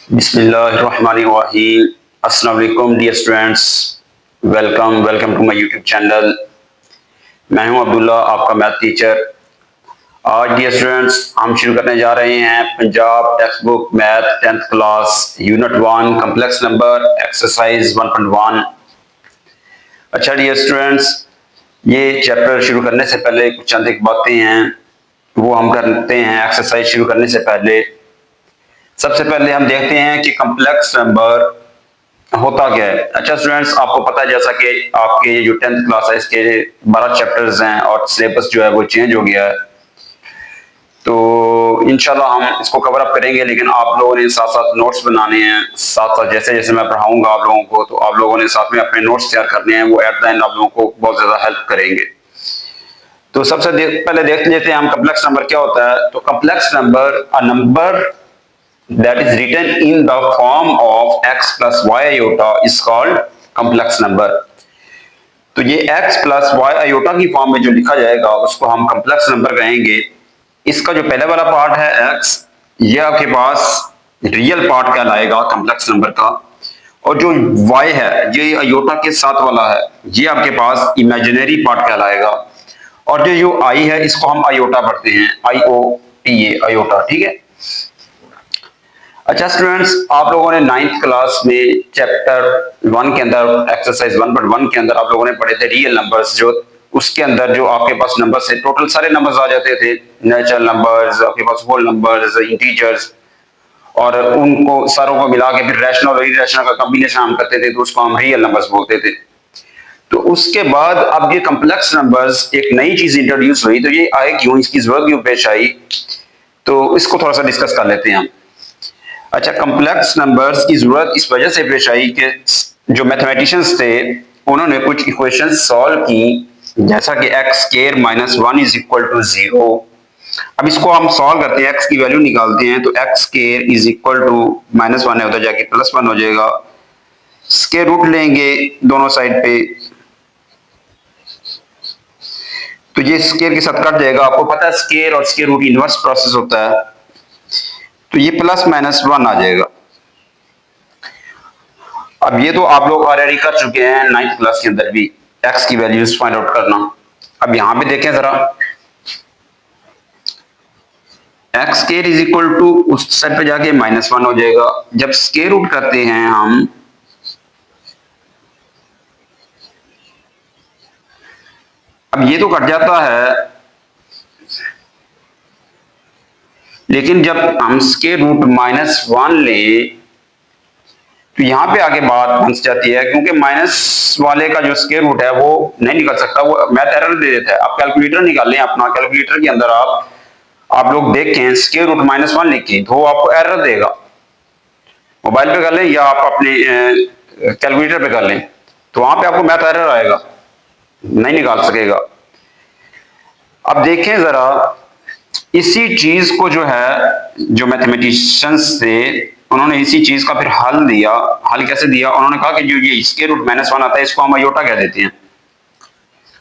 बिस्मिल्लाहिर्रहमानिर्रहीम। अस्सलाम वालेकुम dear students, welcome to my YouTube channel. मैं हूं अब्दुल्ला, आपका मैथ टीचर। आज डियर स्टूडेंट्स हम शुरू करने जा रहे हैं Punjab textbook math 10th class unit 1 complex number exercise 1.1। अच्छा डियर स्टूडेंट्स, ये चैप्टर शुरू करने से पहले कुछ चंद एक बातें हैं वो हम करते हैं एक्सरसाइज शुरू करने से पहले। सबसे पहले हम देखते हैं कि कम्प्लेक्स नंबर होता क्या है। अच्छा स्टूडेंट्स, आपको पता है जैसा कि आपके जो 10th क्लास है इसके 12 चैप्टर्स हैं और सिलेबस जो है वो चेंज हो गया है, तो इंशाल्लाह हम इसको कवर अप करेंगे। लेकिन आप लोगों ने साथ साथ नोट्स बनाने हैं, साथ साथ जैसे जैसे मैं पढ़ाऊंगा आप लोगों को, तो आप लोगों ने साथ में अपने नोट्स तैयार करने हैं, वो एट द एंड आप लोगों को बहुत ज्यादा हेल्प करेंगे। तो सबसे पहले देख लेते हैं हम कम्प्लेक्स नंबर क्या होता है। तो complex number a number that is written in the form of x plus y iota is called complex number। तो ये x plus y iota की फॉर्म में जो लिखा जाएगा उसको हम कम्प्लेक्स नंबर कहेंगे। इसका जो पहले वाला पार्ट है x, ये आपके पास रियल पार्ट कहलाएगा कम्प्लेक्स नंबर का, और जो y है ये आयोटा के साथ वाला है, ये आपके पास इमेजिनरी पार्ट कहलाएगा। और जो i है इसको हम आयोटा पढ़ते हैं, IOTA आयोटा, ठीक है। अच्छा स्टूडेंट्स, आप लोगों ने 9th क्लास में चैप्टर 1 के अंदर एक्सरसाइज 1.1 के अंदर आप लोगों ने पढ़े थे रियल नंबर्स। जो उसके अंदर जो आपके पास नंबर्स थे, टोटल सारे नंबर्स आ जाते थे, नेचुरल नंबर्स, आपके पास होल नंबर्स, इंटीजर्स, और उनको सारों को मिला के फिर रैशनल और इरेशनल का कॉम्बिनेशन हम करते थे, तो उसको हम रियल नंबर्स बोलते थे। तो उसके बाद अब ये कम्प्लेक्स नंबर्स एक नई चीज इंट्रोड्यूस हुई, तो ये आए क्यों, इसकी जरूरत क्यों पेश आई, तो इसको थोड़ा सा डिस्कस कर लेते हैं हम। अच्छा, कम्प्लेक्स नंबर्स की जरूरत इस वजह से पेश आई कि जो मैथमेटिशियंस थे उन्होंने कुछ इक्वेशंस सॉल्व की, जैसा कि x square minus 1 is equal to 0। अब इसको हम सॉल्व करते हैं, एक्स की वैल्यू निकालते हैं, तो x square is equal to -1 है, उधर जाके +1 हो जाएगा। स्क्वायर रूट लेंगे दोनों साइड पे, तो ये स्क्वायर के साथ कट जाएगा। आपको पता है स्क्वायर और स्क्वायर रूट इनवर्स प्रोसेस होता है, तो ये +-1 आ जाएगा। अब ये तो आप लोग ऑलरेडी कर चुके हैं 9th क्लास के अंदर भी, एक्स की वैल्यूज फाइंड आउट करना। अब यहां पे देखें जरा, x square is equal to उस साइड पे जाके -1 हो जाएगा। जब स्क्वायर रूट करते हैं हम, अब ये तो कट जाता है, लेकिन जब हम स्क्वायर रूट -1 लें तो यहां पे आगे बात फंस जाती है, क्योंकि माइनस वाले का जो स्क्वायर रूट है वो नहीं निकल सकता, वो मैथ एरर दे देता है। आप कैलकुलेटर निकाल लें अपना, कैलकुलेटर के अंदर आप लोग देखें स्क्वायर रूट -1 लिखें तो आपको एरर देगा। मोबाइल पे कर लें या आप अपने कैलकुलेटर पे कर लें, तो वहां पे आपको मैथ एरर आएगा, नहीं निकाल सकेगा। अब देखें जरा, इसी चीज को जो है, जो मैथमेटिशियंस थे उन्होंने इसी चीज का फिर हल दिया। हल कैसे दिया, उन्होंने कहा कि जो ये स्क्वायर रूट -1 आता है इसको हम आयोटा कह देते हैं।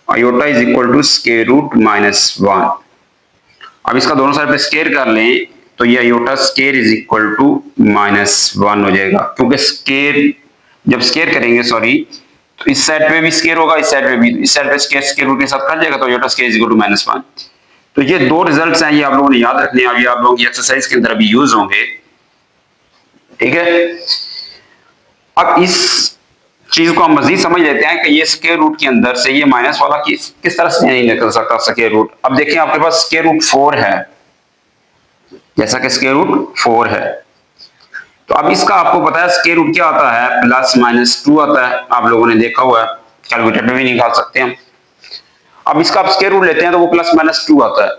Iota is equal to square root -1। अब इसका दोनों साइड पे स्क्वायर कर लें तो ये iota square is equal to -1 हो जाएगा, क्योंकि स्क्वायर जब स्क्वायर करेंगे, सॉरी, तो इस साइड पे भी स्क्वायर होगा, इस साइड पे भी, इस साइड पे स्क्वायर स्क्वायर रूट के साथ कट जाएगा, तो iota square is equal to -1। तो ये दो रिजल्ट्स हैं, ये आप लोगों ने याद रखने हैं, अभी आप लोगों की एक्सरसाइज के अंदर अभी यूज होंगे, ठीक है। अब इस चीज को हम मजीद समझ लेते हैं कि ये स्क्वायर रूट के अंदर से ये माइनस वाला किस तरह से नहीं निकल सकता स्क्वायर रूट। अब देखिए आपके पास स्क्वायर रूट 4 है, जैसा कि स्क्वायर रूट 4 है, तो अब इसका आपको पता है स्क्वायर रूट क्या आता है, +-2 आता है, आप लोगों ने देखा हुआ है, कैलकुलेटर में भी निकाल सकते हैं हम। अब इसका आप स्क्वायर रूट लेते हैं तो वो +-2 आता है,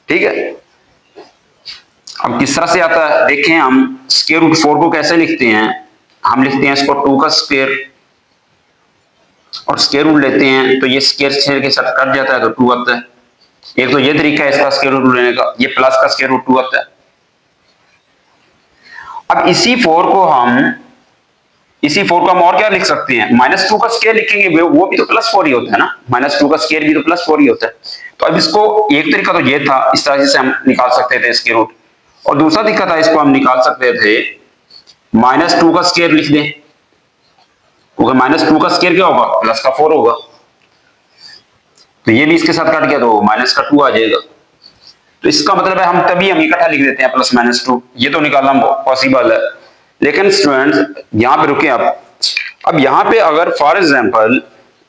ठीक है। अब किस तरह से आता है देखें, हम स्क्वायर रूट 4 को कैसे लिखते हैं, हम लिखते हैं इसको 2 का स्क्वायर और स्क्वायर रूट लेते हैं, तो ये स्क्वायर के साथ कट जाता है तो 2 आता है। एक तो ये तरीका है इसका स्क्वायर रूट लेने का, ये प्लस का स्क्वायर रूट 2 आता है। अब इसी 4 को हम और क्या लिख सकते हैं, -2 का स्क्वायर लिखेंगे, वो भी तो +4 ही होता है ना, -2 का स्क्वायर भी तो +4 ही होता है। तो अब इसको एक तरीका तो ये था, इस तरह से हम निकाल सकते थे स्क्वायर रूट, और दूसरा दिक्कत है, इसको हम निकाल सकते थे -2 का स्क्वायर लिख दें, क्योंकि -2 का स्क्वायर क्या होगा, प्लस का 4 होगा। तो ये भी इसके साथ कट गया तो माइनस का 2 आ जाएगा। तो इसका मतलब है हम इकट्ठा लिख देते हैं +-2, ये तो निकालना पॉसिबल है। लेकिन स्टूडेंट्स यहां पे रुके आप, अब यहां पे अगर फॉर एग्जांपल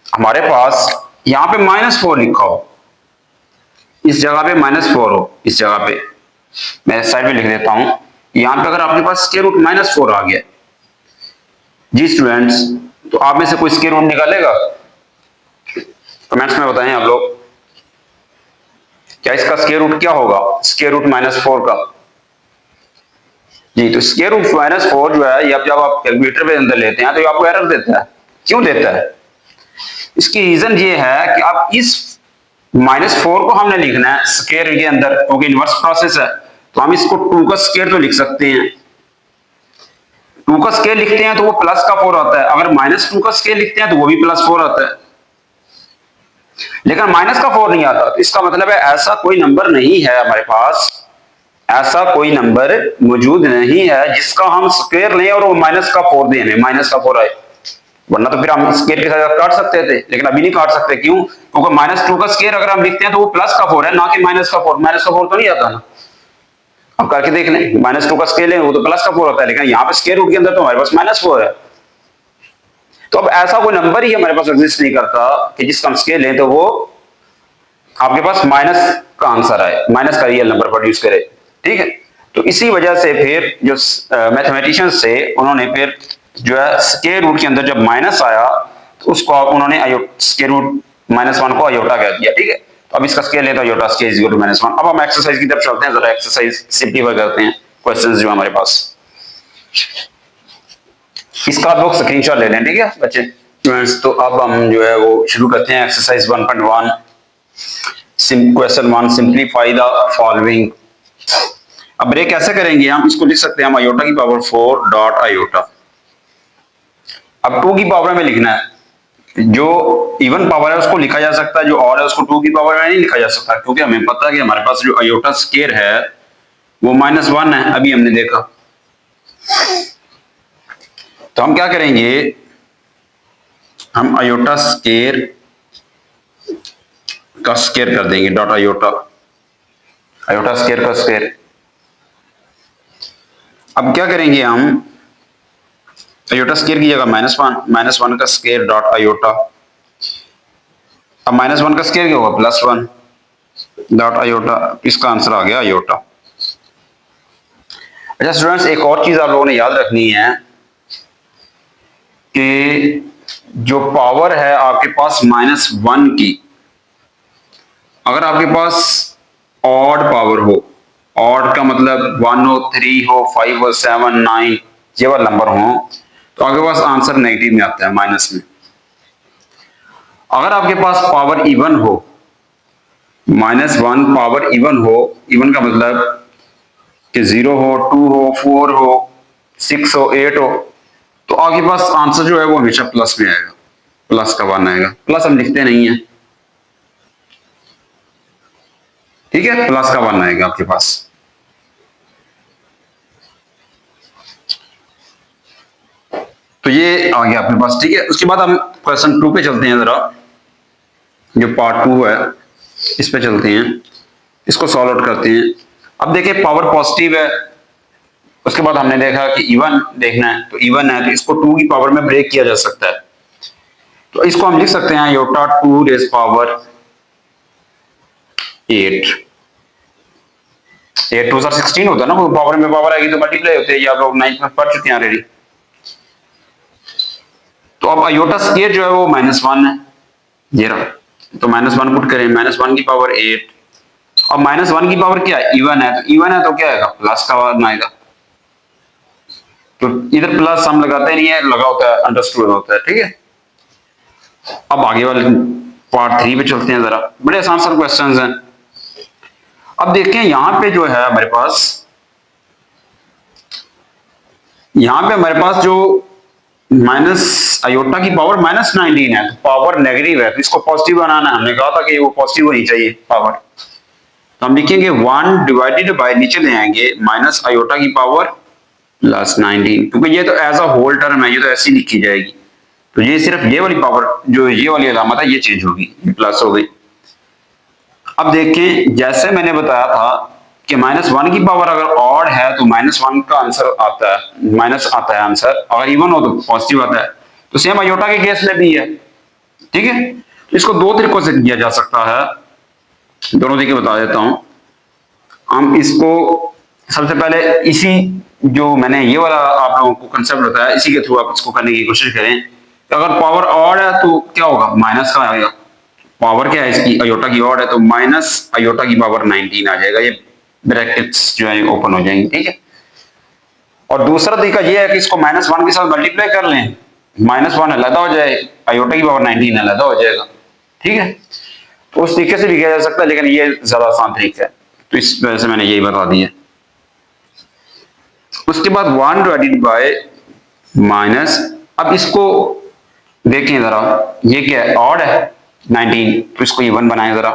हमारे पास यहां पे -4 लिखा हो, इस जगह पे -4 हो, इस जगह पे मैं साइड में लिख देता हूं, यहां पे अगर आपके पास स्क्वायर रूट -4 आ गया जी स्टूडेंट्स, तो आप में से कोई स्क्वायर रूट निकालेगा? कमेंट्स में बताएं आप लोग, क्या इसका स्क्वायर रूट क्या होगा, स्क्वायर रूट -4 का? जी, तो स्क्वायर रूट -4 जो है, ये जब आप कैलकुलेटर पे अंदर लेते हैं तो ये आपको एरर देता है। क्यों देता है? इसकी रीजन ये है कि आप इस -4 को हमने लिखना है स्क्वायर के अंदर, क्योंकि इनवर्स प्रोसेस है, तो हम इसको 2 का स्क्वायर तो लिख सकते हैं। 2 का स्क्वायर लिखते हैं तो वो +4 आता है, अगर -2 का स्क्वायर लिखते हैं तो वो भी +4 आता है, लेकिन -4 नहीं आता। तो इसका मतलब है ऐसा कोई नंबर नहीं है हमारे पास, ऐसा कोई नंबर मौजूद नहीं है जिसका हम स्क्वायर लें और वो -4 दें, -4 आए, वरना तो फिर हम स्क्वायर के साथ काट सकते थे, लेकिन अभी नहीं काट सकते। क्यों? क्योंकि -2 का स्क्वायर अगर हम लिखते हैं तो वो +4 है, ना कि -4 तो नहीं आता ना। अब करके देख लें, -2 का स्क्वायर है वो तो +4 होता है, लेकिन यहाँ पे स्क्वायर रूट के अंदर तो हमारे पास -4 है। तो अब ऐसा कोई नंबर ही हमारे पास एग्जिस्ट नहीं करता कि जिसका हम स्क्वायर लें तो वो आपके पास माइनस का आंसर आए, माइनस का रियल नंबर प्रोड्यूस करे। ठीक है, तो इसी वजह से फिर जो मैथमेटिशियंस थे उन्होंने फिर जो है स्क्वायर रूट के अंदर जब माइनस आया तो उसको उन्होंने स्क्वायर रूट -1 को अयोटा कह दिया। ठीक है, तो अब इसका स्क्वायर लें तो iota square is equal to -1। अब हम एक्सरसाइज की तरफ चलते हैं, जरा एक्सरसाइज सिंपलीफाई करते हैं क्वेश्चंस जो हमारे पास। इसका आप लोग स्क्रीनशॉट ले लें, ठीक है बच्चे स्टूडेंट्स। तो अब हम जो है वो शुरू करते हैं exercise 1.1। Question 1, simplify the following. अब ब्रेक कैसे करेंगे, हम इसको लिख सकते हैं हम अयोटा की पावर 4 डॉट अयोटा। अब 2 की पावर में लिखना है, जो इवन पावर है उसको लिखा जा सकता है, जो और है उसको 2 की पावर में नहीं लिखा जा सकता, क्योंकि हमें पता है कि हमारे पास जो अयोटा स्क्वायर है वो -1 है, अभी हमने देखा। तो हम क्या करेंगे, हम अयोटा स्क्वायर का स्क्वायर कर देंगे, डॉट अयोटा, अयोटा स्क्वायर का स्क्वायर। अब क्या करेंगे हम, अयोटा स्क्वायर की जगह -1 का स्क्वायर डॉट अयोटा। अब -1 का स्क्वायर क्या होगा, +1 डॉट अयोटा, इसका आंसर आ गया अयोटा। अच्छा स्टूडेंट्स, एक और चीज आप लोगों ने याद रखनी है कि जो पावर है आपके पास -1 की, अगर आपके पास ऑड पावर हो, ऑड का मतलब 1 हो, 3 हो, 5 हो, 7, 9 ये वाला नंबर हो, तो आपके पास आंसर नेगेटिव में आता है, माइनस में। अगर आपके पास पावर इवन हो, -1 पावर इवन हो, इवन का मतलब कि 0 हो, 2 हो, 4 हो, 6 हो, 8 हो, तो आपके पास आंसर जो है वो हमेशा प्लस में आएगा, प्लस का 1 आएगा। प्लस हम लिखते नहीं है, ठीक है, प्लस का 1 आएगा आपके पास। तो ये आ गया आपके पास, ठीक है। उसके बाद हम क्वेश्चन 2 पे चलते हैं, जरा जो पार्ट 2 है इस पे चलते हैं, इसको सॉल्व आउट करते हैं। अब देखिए पावर पॉजिटिव है, उसके बाद हमने देखा कि इवन देखना है, तो इवन है तो इसको 2 की पावर में ब्रेक किया जा सकता है, तो इसको हम लिख सकते हैं अयोटा 2 रेज़ पावर 8। 8 2 16 होता है ना, पावर में पावर आएगी तो मल्टीप्लाई होते हैं, ये आप लोग 9th में पढ़ चुके हैं ऑलरेडी। तो अब अयोटा स्क्वायर जो है वो -1 है, ये रहा, तो -1 पुट करें, -1 की पावर 8। अब -1 की पावर क्या है, इवन है, तो इवन है तो क्या आएगा, प्लस का 1 आएगा। तो इधर प्लस हम लगाते नहीं है, लगा होता है, अंडरस्टूड होता है, ठीक है। अब आगे वाले पार्ट 3 पे चलते हैं, जरा बड़े आसान सा क्वेश्चंस हैं। अब देखें यहां पे जो है हमारे पास, यहां पे हमारे पास जो माइनस अयोटा की पावर -19 है, तो पावर नेगेटिव है, तो इसको पॉजिटिव बनाना है। हमने कहा था कि वो पॉजिटिव होनी चाहिए पावर, तो हम लिखेंगे 1 डिवाइडेड बाय, नीचे ले आएंगे माइनस आयोटा की पावर प्लस 19, क्योंकि ये तो एज अ होल टर्म है, ये तो ऐसी लिखी जाएगी। तो ये सिर्फ ये वाली पावर, जो ये वाली अलामत है, ये चेंज होगी, ये प्लस हो गई। अब देखें, जैसे मैंने बताया था कि -1 की पावर अगर ऑड है तो -1 का आंसर आता है, माइनस आता है आंसर, अगर इवन हो तो पॉजिटिव आता है। तो सेम आयोटा के केस में भी है, ठीक है। तो इसको दो तरीकों से किया जा सकता है, दोनों तरीके बता देता हूं। हम इसको सबसे पहले इसी, जो मैंने ये वाला आप लोगों को कंसेप्ट बताया, इसी के थ्रू आप इसको करने की कोशिश करें। तो अगर पावर ऑड है तो क्या होगा, माइनस का आएगा। पावर क्या है इसकी, अयोटा की ऑड है, तो माइनस अयोटा की पावर 19 आ जाएगा। ये ब्रैकेट्स जो है ओपन हो जाएंगे, ठीक है। और दूसरा तरीका ये है कि इसको -1 के साथ मल्टीप्लाई कर लें, -1 अलग हो जाए, अयोटा की पावर 19 अलग हो जाएगा, ठीक है। तो उस तरीके से भी किया जा सकता है, लेकिन ये ज्यादा आसान तरीका है, तो इस वजह से मैंने यही बता दिया। उसके बाद 1 डिवाइडेड बाय माइनस, अब इसको देखें जरा, ये क्या है, ऑड है 19, तो इसको इवन बनाए जरा।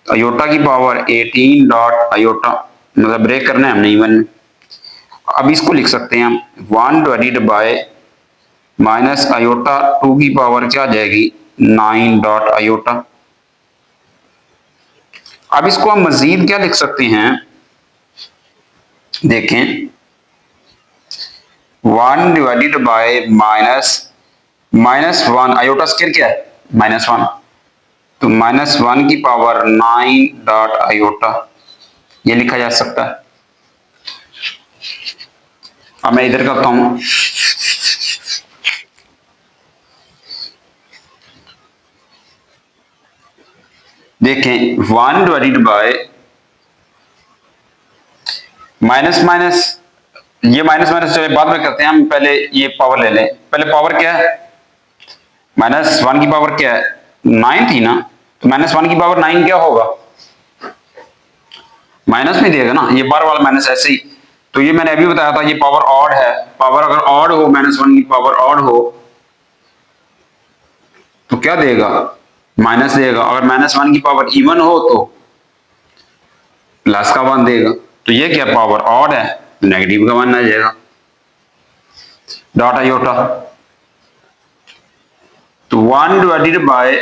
अयोटा की पावर 18 डॉट अयोटा, मतलब ब्रेक करना है हमने इवन। अब इसको लिख सकते हैं हम 1 डिवाइडेड बाय माइनस अयोटा 2 की पावर क्या आ जाएगी, 9 डॉट अयोटा। अब इसको हम मजीद क्या लिख सकते हैं, देखें 1 डिवाइडेड बाय -1 अयोटा स्क्वायर क्या है, -1, तो -1 की पावर 9 डॉट अयोटा, ये लिखा जा सकता है। अब मैं इधर करता हूं, देखें 1 डिवाइडेड बाय माइनस माइनस, ये माइनस माइनस चले बाद में करते हैं, हम पहले ये पावर ले लें। पहले पावर क्या है, -1 की पावर क्या है, 9 थी ना, तो -1 की पावर 9 क्या होगा, माइनस में देगा ना, ये बार वाला माइनस ऐसे ही। तो ये मैंने अभी बताया था, ये पावर ऑड है, पावर अगर ऑड हो, -1 की पावर ऑड हो तो क्या देगा, माइनस देगा। अगर -1 की पावर इवन हो तो प्लस का 1 देगा। तो ये क्या पावर ऑड है, नेगेटिव का 1 आ जाएगा, डॉट आयोटा। तो 1 डिवाइडेड बाय,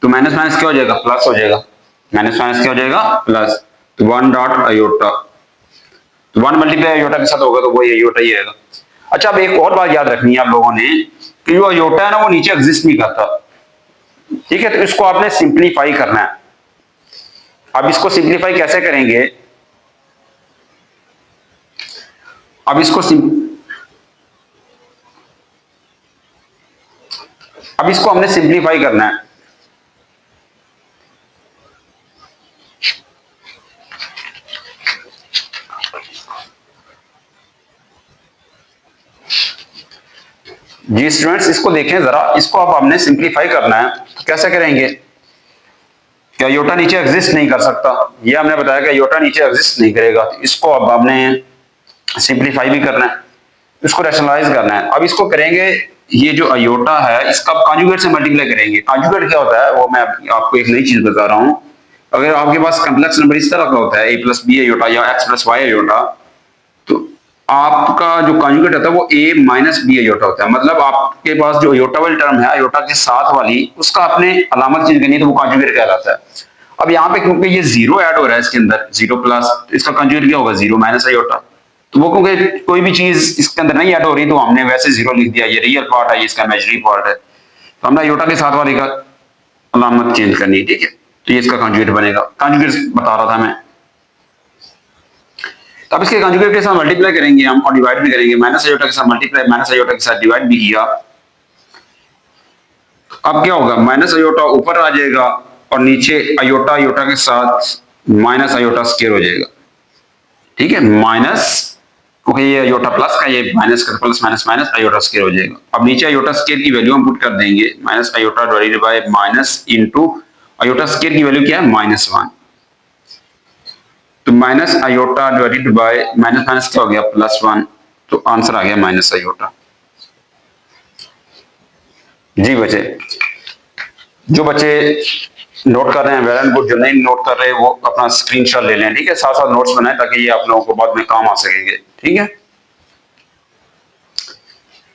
तो माइनस माइनस क्या हो जाएगा, प्लस हो जाएगा, माइनस माइनस क्या हो जाएगा, प्लस। तो 1 डॉट अयोटा, तो 1 मल्टीप्लाई अयोटा के साथ होगा तो वो अयोटा ही आएगा। अच्छा, अब एक और बात याद रखनी है आप लोगों ने, कि जो अयोटा है ना वो नीचे एग्जिस्ट नहीं करता, ठीक है। तो इसको आपने सिंप्लीफाई करना है। अब इसको सिंप्लीफाई कैसे करेंगे, अब इसको हमने सिंप्लीफाई करना है। जी स्टूडेंट्स, इसको देखें जरा, इसको अब हमने सिंप्लीफाई करना है। तो कैसे करेंगे, क्या अयोटा नीचे एग्जिस्ट नहीं कर सकता, ये हमने बताया कि अयोटा नीचे एग्जिस्ट नहीं करेगा। तो इसको अब हमने सिंप्लीफाई भी करना है, इसको रैशनलाइज करना है। अब इसको करेंगे, ये जो अयोटा है इसका कॉन्जुगेट से मल्टीप्लाई करेंगे। कॉन्जुगेट क्या होता है, वो मैं आपको एक नई चीज बता रहा हूं। अगर आपके पास कॉम्प्लेक्स नंबर इस तरह का होता है, a प्लस बी अयोटा या x प्लस वाई अयोटा, तो आपका जो कॉन्जुगेट होता है वो a माइनस बी अयोटा होता है। मतलब आपके पास जो अयोटा वाली टर्म है, अयोटा के साथ वाली, उसका आपने अलामत चेंज करनी है, तो वो कॉन्जुगेट कहलाता है। अब यहाँ पे क्योंकि ये जीरो ऐड हो रहा है इसके अंदर, जीरो प्लस, तो इसका कॉन्जुगेट क्या होगा, जीरो माइनस अयोटा। तो वो क्योंकि कोई भी चीज इसके अंदर नहीं ऐड हो रही, तो हमने वैसे जीरो लिख दिया। ये रियल पार्ट है, ये इसका इमेजिनरी पार्ट है, तो हमने अयोटा के साथ वाली का अलामत चेंज करनी है, ठीक है। तो ये इसका कॉन्जुगेट बनेगा, कॉन्जुगेट बता रहा था मैं। तब इसके कॉन्जुगेट के साथ मल्टीप्लाई करेंगे हम और डिवाइड भी करेंगे। माइनस अयोटा के साथ मल्टीप्लाई, माइनस अयोटा के साथ डिवाइड भी किया। अब क्या होगा, माइनस अयोटा ऊपर आ जाएगा और नीचे अयोटा अयोटा के साथ माइनस अयोटा स्क्वायर हो जाएगा, ठीक है। माइनस, क्योंकि ये अयोटा प्लस का, ये माइनस का, plus minus minus iota square हो जाएगा। अब नीचे अयोटा स्क्वायर की वैल्यू हम पुट कर देंगे, minus iota divided by minus into iota square की वैल्यू क्या है, -1। तो minus iota divided by minus minus क्या हो गया, +1। तो आंसर आ गया माइनस अयोटा। जी बच्चे, जो बच्चे नोट कर रहे हैं वेल एंड गुड, जो नहीं नोट कर रहे वो अपना स्क्रीनशॉट ले लें, ठीक है, साथ साथ नोट्स बनाएं ताकि ये आप लोगों को बाद में काम आ सकेंगे, ठीक है।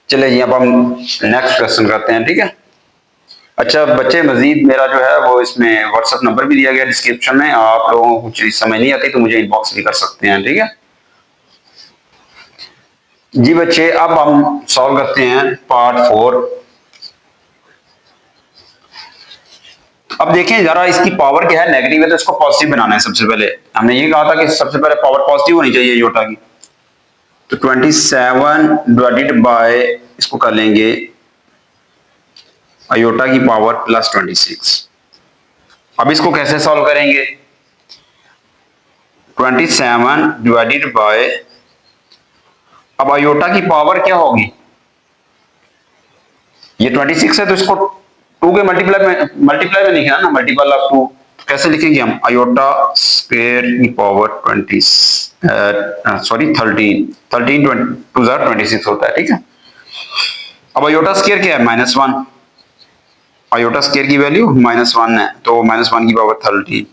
चलिए जी अब हम नेक्स्ट क्वेश्चन करते हैं, ठीक है। अच्छा बच्चे, मजीद मेरा जो है वो इसमें व्हाट्सएप नंबर भी दिया गया डिस्क्रिप्शन में, आप लोगों को कुछ चीज समझ नहीं आती तो मुझे इनबॉक्स भी कर सकते हैं, ठीक है। जी बच्चे अब हम सॉल्व करते हैं पार्ट 4। अब देखें जरा, इसकी पावर क्या है, नेगेटिव है तो इसको पॉजिटिव बनाना है। सबसे पहले हमने ये कहा था कि सबसे पहले पावर पॉजिटिव होनी चाहिए योटा की, तो 27 डिवाइडेड बाय इसको कर लेंगे अयोटा की पावर प्लस 26। अब इसको कैसे सॉल्व करेंगे, 27 डिवाइडेड बाय, अब अयोटा की पावर क्या होगी, ये 26 है तो इसको 2 के मल्टीप्लाई में लिखना ना, मल्टीपल ऑफ 2। कैसे लिखेंगे हम, अयोटा स्क्वायर की पावर 13 2 26 होता है, ठीक है। अब अयोटा स्क्वायर क्या है, -1, अयोटा स्क्वायर की वैल्यू -1 है तो -1 की पावर 13।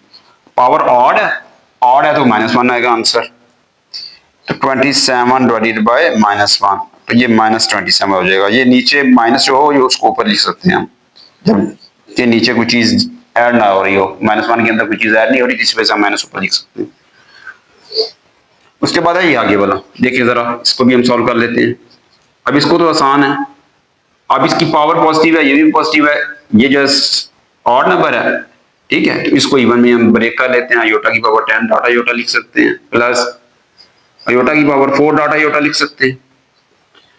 पावर ऑड है तो -1 आएगा आंसर, तो 27 डिवाइडेड बाय -1, तो ये -27 हो जाएगा। ये नीचे माइनस जो हो ये उसको ऊपर लिख सकते हैं हम, जब ये नीचे कोई चीज ऐड ना हो रही हो, -1 के अंदर कोई चीज ऐड नहीं हो रही, जिस वजह से हम माइनस ऊपर लिख सकते हैं। उसके बाद है ये आगे वाला, देखिए जरा इसको भी हम सॉल्व कर लेते हैं। अब इसको तो आसान है, अब इसकी पावर पॉजिटिव है, ये भी पॉजिटिव है, ये जस्ट ऑड नंबर है, ठीक है, तो इसको इवन में हम ब्रेक कर लेते हैं। अयोटा की पावर 10 डाटा अयोटा लिख सकते हैं, प्लस अयोटा की पावर 4 डाटा अयोटा लिख सकते हैं।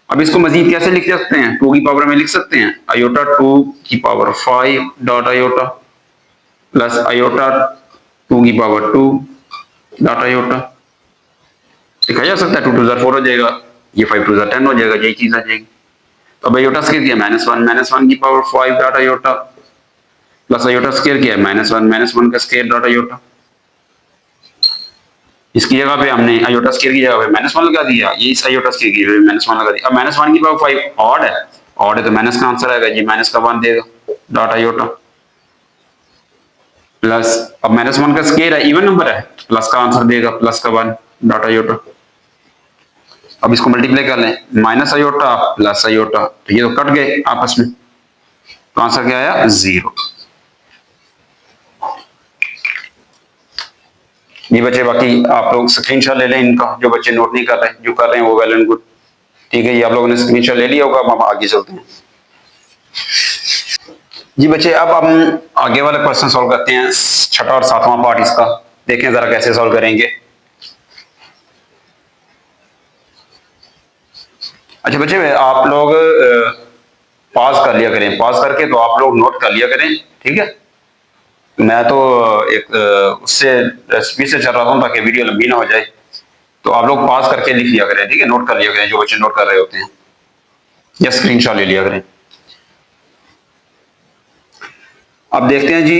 अब इसको मजीद कैसे लिख सकते हैं, 2 की पावर में लिख सकते हैं, अयोटा 2 की power 5 dot iota plus iota 2 की पावर 2 डाटा अयोटा। लिखा जा सकता है, 2 2 4 हो जाएगा, ये 5 2 10 हो जाएगा, यही चीज आ जाएगी। तो अब अयोटा स्क्वायर क्या है, -1 की power 5 dot iota plus iota square क्या है, -1 का स्क्वायर डाटा अयोटा। इसकी जगह पे हमने अयोटा स्क्वायर की जगह पे -1 लगा दिया, ये इस अयोटा स्क्वायर की जगह पे -1 लगा दिया। अब -1 की पावर 5 ऑड है तो माइनस का आंसर आएगा, ये माइनस का 1 देगा डाटा अयोटा, प्लस अब -1 का स्क्वायर है, इवन नंबर है, प्लस का आंसर देगा, प्लस का 1 डाटा अयोटा। अब इसको मल्टीप्लाई कर लें, माइनस अयोटा प्लस अयोटा, तो ये तो कट गए आपस में, तो आंसर क्या आया, 0। ये बच्चे बाकी आप लोग स्क्रीनशॉट ले लें इनका, जो बच्चे नोट नहीं कर रहे, जो कर रहे हैं वो वेल एंड गुड, ठीक है। ये आप लोगों ने स्क्रीनशॉट ले लिया होगा, अब हम आगे चलते हैं। जी बच्चे अब हम आगे वाला क्वेश्चन सॉल्व करते हैं, छठा और सातवां पार्ट इसका, देखें जरा कैसे सॉल्व करेंगे। अच्छा बच्चे आप लोग पॉज कर लिया करें, पॉज करके तो आप लोग नोट कर लिया करें, ठीक है। मैं तो एक उससे रेसिपी से चल रहा हूँ ताकि वीडियो लंबी ना हो जाए, तो आप लोग पॉज करके लिख लिया करें, ठीक है, नोट कर लिया करें, जो बच्चे नोट कर रहे होते हैं, या स्क्रीनशॉट ले लिया करें। अब देखते हैं जी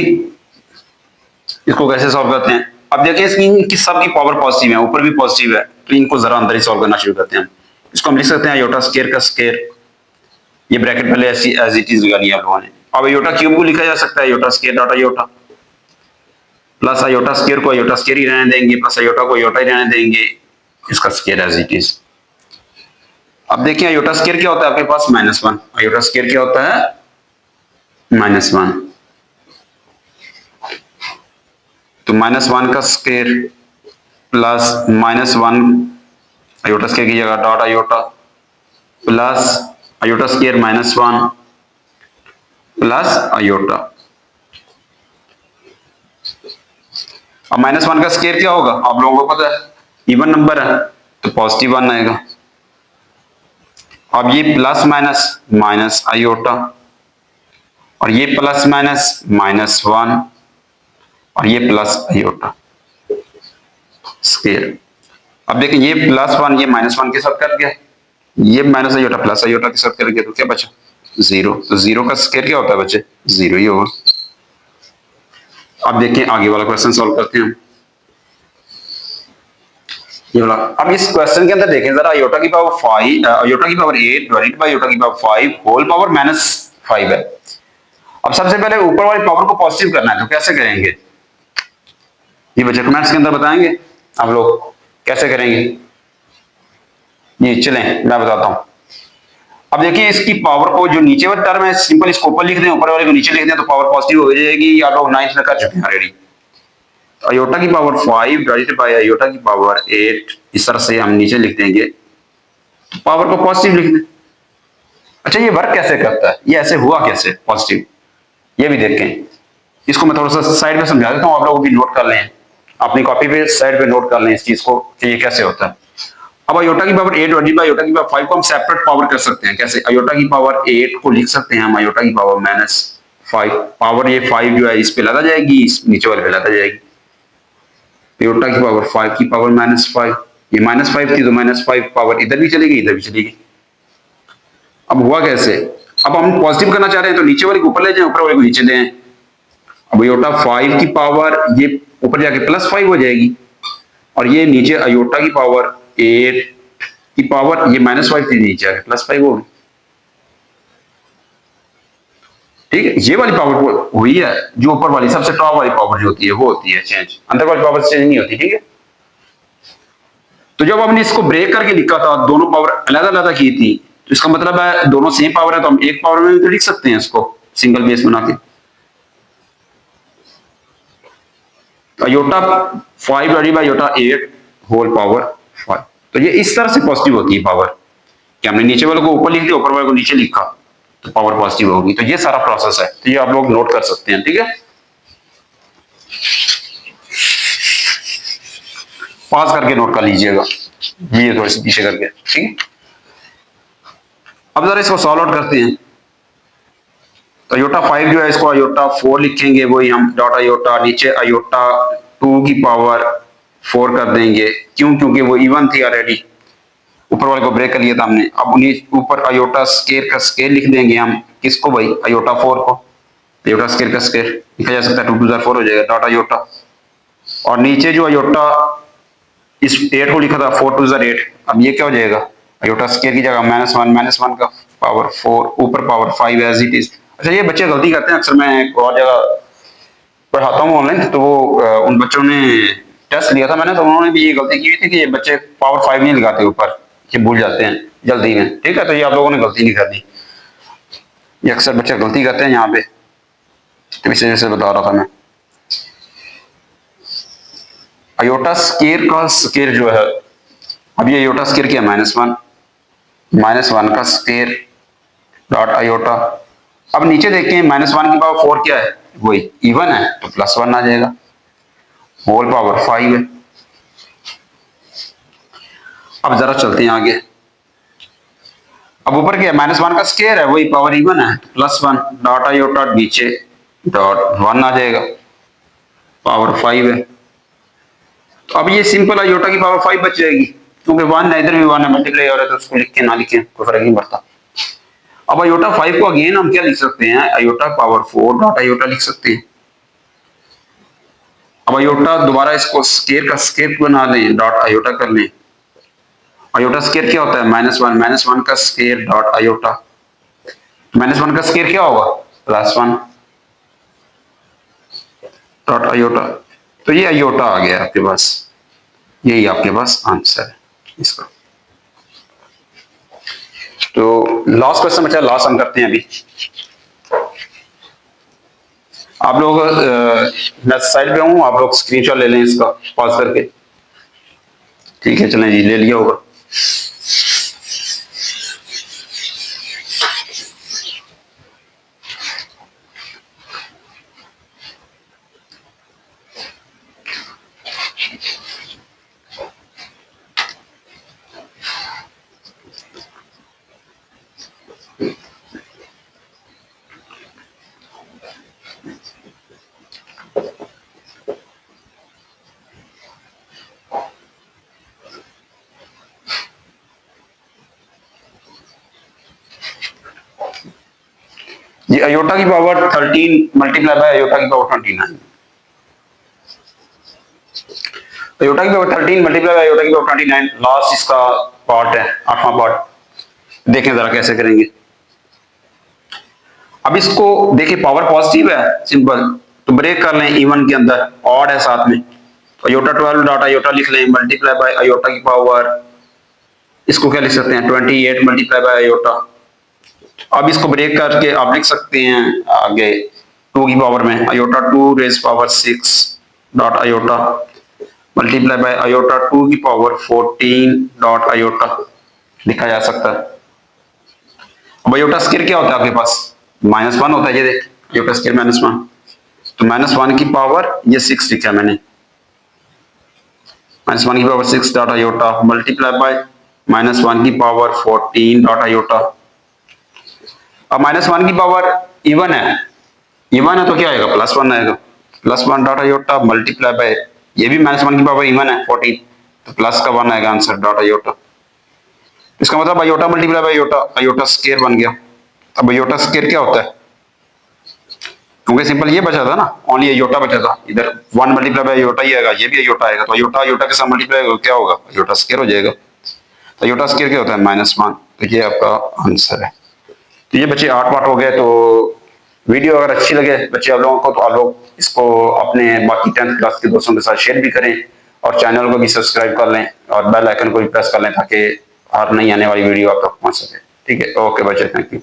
इसको कैसे सॉल्व करते हैं। अब देखिए इसकी सब की पावर पॉजिटिव है, ऊपर भी पॉजिटिव है, तो इनको जरा अंदर ही सॉल्व करना शुरू करते हैं। इसको हम लिख सकते हैं अयोटा स्क्वायर का स्क्वायर, ये ब्रैकेट पहले ऐसी एज इट इज लगा लिया आप लोगों ने। अब अयोटा क्यूब को लिखा जा सकता है iota square dot iota, plus iota square को अयोटा स्क्वायर ही रहने देंगे, प्लस अयोटा को अयोटा ही रहने देंगे, इसका स्क्वायर एज इट इज। अब देखिए अयोटा स्क्वायर क्या होता है आपके पास, -1, अयोटा स्क्वायर क्या होता है, -1, तो -1 का स्क्वायर प्लस -1 अयोटा स्क्वायर की जगह dot iota plus iota square -1 plus iota. अब -1 का स्क्वायर क्या होगा, आप लोगों को पता है, इवन नंबर है तो पॉजिटिव 1 आएगा। अब ये प्लस माइनस माइनस अयोटा, और ये प्लस माइनस -1, और ये प्लस अयोटा स्क्वायर। अब देखिए ये +1 ये -1 के साथ कर गया, ये माइनस अयोटा प्लस अयोटा के साथ कर गया, तो क्या बचा, 0। तो 0 का स्क्वायर क्या होता है बच्चे, 0 ही होगा। अब देखिए आगे वाला क्वेश्चन सॉल्व करते हैं ये वाला। अब इस क्वेश्चन के अंदर देखें जरा, अयोटा की पावर 5 अयोटा की पावर 8 डिवाइडेड बाय अयोटा की पावर 5 होल पावर -5 है। अब सबसे पहले ऊपर वाली पावर को पॉजिटिव करना है, तो कैसे करेंगे ये बच्चे कमेंट्स के अंदर बताएंगे आप लोग कैसे करेंगे। जी चलें मैं बताता हूं। अब देखिए इसकी पावर को, जो नीचे वाली टर्म है सिंपल इसको ऊपर लिख दें, ऊपर वाले को नीचे लिख दें तो पावर पॉजिटिव हो जाएगी। आप लोग 9th में कर चुके हैं ऑलरेडी। अयोटा की पावर 5 डिवाइडेड बाय अयोटा की पावर 8, इस तरह से हम नीचे लिख देंगे तो पावर को पॉजिटिव लिख दें। अच्छा ये वर्क कैसे करता है, ये ऐसे हुआ कैसे पॉजिटिव, ये भी देखें। इसको मैं थोड़ा सा साइड पे समझा देता हूँ, आप लोग भी नोट कर लें, अपनी कॉपी पे साइड पे नोट कर लें इस चीज को कि ये कैसे होता है। अब अयोटा की पावर 8 डिवाइडेड बाय अयोटा की पावर 5 को हम सेपरेट पावर कर सकते हैं। कैसे, अयोटा की पावर 8 को लिख सकते हैं हम अयोटा की पावर -5। पावर ये 5 जो है इस पे लगा जाएगी, इस नीचे वाले पे लगा जाएगी। अयोटा की पावर 5 की पावर -5, ये -5 थी तो -5 पावर इधर भी चलेगी इधर भी चलेगी। अब हुआ कैसे, अब हम पॉजिटिव करना चाह रहे हैं तो नीचे वाले को ऊपर ले जाएं, ऊपर वाले को नीचे ले आए। अब अयोटा 5 की पावर ये ऊपर जाके +5 हो जाएगी, और ये नीचे अयोटा की पावर 8 की पावर ये -5 थी, नीचे आके +5 होगी। ठीक है, ये वाली पावर हुई है, जो ऊपर वाली सबसे टॉप वाली पावर जो होती है वो होती है चेंज, अंदर वाली पावर चेंज नहीं होती। ठीक है, तो जब हमने इसको ब्रेक करके लिखा था, दोनों पावर अलग अलग की थी, तो इसका मतलब है दोनों सेम पावर है तो हम एक पावर में भी तो लिख सकते हैं इसको सिंगल बेस बना के। Iota 5 divided by iota 8 whole power 5, तो ये इस तरह से पॉजिटिव होती है पावर कि हमने नीचे वाले को ऊपर लिख दिया, ऊपर वाले को नीचे लिखा तो पावर पॉजिटिव होगी। तो ये सारा प्रोसेस है, तो ये आप लोग नोट कर सकते हैं। ठीक है, पास करके नोट कर लीजिएगा, ये थोड़ी सी पीछे करके। ठीक है, अब जरा इसको सॉल्व आउट करते हैं। तो अयोटा 5 जो है इसको अयोटा 4 लिखेंगे, वही हम डॉट अयोटा नीचे अयोटा 2 की पावर 4 कर देंगे। क्यों, क्योंकि वो इवन थी ऑलरेडी, ऊपर वाले को ब्रेक कर लिया था हमने। अब उन्हीं ऊपर अयोटा स्केयर का स्केयर लिख देंगे हम, किसको भाई, अयोटा 4 को। अयोटा स्केयर का स्केयर लिखा जा सकता है, 2 2 4 हो जाएगा डॉट अयोटा। और नीचे जो अयोटा इस 8 को लिखा था 4 2 8, अब ये क्या हो जाएगा, अयोटा स्केयर की जगह -1 का पावर 4 ऊपर पावर 5 एज इट इज। अच्छा ये बच्चे गलती करते हैं अक्सर, मैं एक और जगह पढ़ाता हूँ ऑनलाइन, तो वो उन बच्चों ने टेस्ट लिया था मैंने, तो उन्होंने भी ये गलती की हुई थी कि ये बच्चे पावर 5 नहीं लगाते ऊपर, ये भूल जाते हैं जल्दी में। ठीक है, तो ये आप लोगों ने गलती नहीं करनी, ये अक्सर बच्चे गलती करते हैं यहाँ पे, तो इस वजह से बता रहा था मैं। अयोटा स्केयर का स्केयर जो है, अब ये अयोटा स्केयर क्या है, -1 का स्केयर डॉट अयोटा। अब नीचे देखते हैं -1 की पावर 4 क्या है, वही इवन है तो +1 आ जाएगा, होल पावर 5 है। अब जरा चलते हैं आगे। अब ऊपर क्या है, -1 का स्केयर है, वही पावर इवन है, +1 डॉट अयोटा नीचे डॉट 1 आ जाएगा, पावर 5 है। तो अब ये सिंपल अयोटा की पावर 5 बच जाएगी, क्योंकि 1 इधर भी 1 है, मल्टीप्लाई हो रहा है तो उसको लिख के ना लिखें कोई फर्क नहीं पड़ता। अब अयोटा 5 को अगेन हम क्या लिख सकते हैं, अयोटा पावर 4 डॉट अयोटा लिख सकते हैं। अब अयोटा दोबारा इसको स्केयर का स्केयर बना लें, डॉट अयोटा कर लें। अयोटा स्केयर क्या होता है, -1 का स्केयर डॉट अयोटा, -1 का स्केयर क्या होगा, +1 डॉट अयोटा। तो ये अयोटा आ गया आपके पास, यही आपके पास आंसर है इसका। तो लास्ट क्वेश्चन बचा, लास्ट हम करते हैं अभी। आप लोग मैं साइड पे हूं, आप लोग स्क्रीनशॉट ले लें इसका पॉज करके। ठीक है, चलें जी, ले लिया होगा। जी अयोटा की पावर 13 मल्टीप्लाई बाय अयोटा की पावर 29, अयोटा की पावर 13 मल्टीप्लाई बाय अयोटा की पावर 29 लास्ट इसका पार्ट है, 8वां पार्ट। देखें जरा कैसे करेंगे। अब इसको देखिए पावर पॉजिटिव है सिंपल, तो ब्रेक कर लें इवन के अंदर, ऑड है साथ में, तो अयोटा 12 डॉट अयोटा लिख लें मल्टीप्लाई बाय अयोटा की पावर, इसको क्या लिख सकते हैं 28 मल्टीप्लाई बाय अयोटा। अब इसको ब्रेक करके आप लिख सकते हैं आगे 2 की पावर में iota 2 raise power 6 dot iota multiply by iota 2 की पावर 14 डॉट अयोटा लिखा जा सकता है। अब अयोटा स्क्वायर क्या होता है आपके पास, -1 होता है, ये देख अयोटा स्क्वायर -1, तो -1 की पावर ये 6 लिखा मैंने, -1 की power 6 dot iota multiply by -1 की पावर 14 डॉट अयोटा। अब -1 की पावर इवन है तो क्या आएगा +1 आएगा, +1 डॉट अयोटा मल्टीप्लाई बाय, ये भी -1 की पावर इवन है 14, तो प्लस का 1 आएगा आंसर डॉट अयोटा। इसका मतलब iota multiply by iota, iota square बन गया। अब अयोटा स्क्वायर क्या होता है, क्योंकि सिंपल ये बचा था ना, ओनली अयोटा बचा था, इधर 1 मल्टीप्लाई बाय अयोटा ही आएगा, ये भी अयोटा आएगा, तो अयोटा अयोटा के साथ मल्टीप्लाई होगा क्या होगा, अयोटा स्क्वायर हो जाएगा। तो अयोटा स्क्वायर क्या होता है -1, तो ये आपका आंसर है। तो ये बच्चे 8 पार्ट हो गए। तो वीडियो अगर अच्छी लगे बच्चे आप लोगों को, तो आप लोग इसको अपने बाकी 10th क्लास के दोस्तों के साथ शेयर भी करें और चैनल को भी सब्सक्राइब कर लें और बेल आइकन को भी प्रेस कर लें ताकि हर नई आने वाली वीडियो आप तक पहुंच सके। ठीक है, ओके बच्चे, थैंक यू।